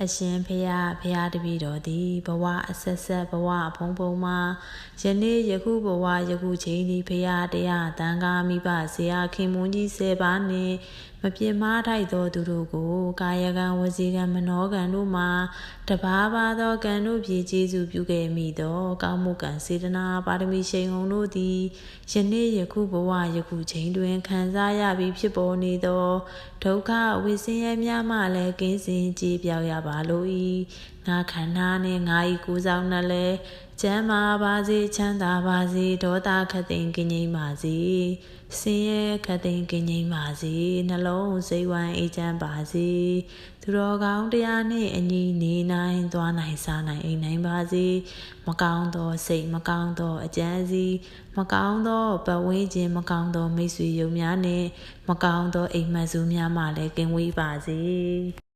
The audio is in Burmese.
အရှင်ဖရာဖရာတပည့်တော်သည်ဘဝအဆက်ဆက်ဘဝဖုံဖုံမှာယနေ့ယခုဘဝယခုချိန်ဒီဖရာတရားတန်ခါမိဘဆရာခင်မွန်းကြီး10ပါးနှင့်မပြစ်မှားထိုက်သောသူတို့ကိုကာယကံဝစီကံမနောကံတို့မှာတပါးပါသောကံတို့ဖြင့်ကျေးဇူးပြုခဲ့မိသောကောင်းမှုကံစေတနာပါရမီရှိန်ဟုံတို့သည်ယနေ့ယခုဘဝယခုချိန်တွင်ခံစားရပြီးဖြစ်ပေါ်နေသောဒုက္ခဝိဆင်းရဲများမှလည်းကင်းစင်ကြည်ပြောက်ရပါလို၏ငါခန္ဓာနှင့်ငါ၏ကိုယ်ဆောင်နှလည်းကျမ်းမာပါစေချမ်းသာပါစေဒေါသခတ်သိမ်းကင်းငြိမ်းပါစေဆင်းရဲခတ်သိမ်းကင်းငြိမ်းပါစေနှလုံးစိတ်ဝမ်းအေးချမ်းပါစေသူတော်ကောင်းတရားနှင့်အညီနေနိုင်သွားနိုင်စားနိုင်အိမ်နိုင်ပါစေမကောင်းသောစိတ်မကောင်းသောအကြံစီမကောင်းသောပတ်ဝန်းကျင်မကောင်းသောမိတ်ဆွေယုံများနှင့်မကောင်းသောအိမ်မက်စုများမှလည်းကင်းဝေးပါစေ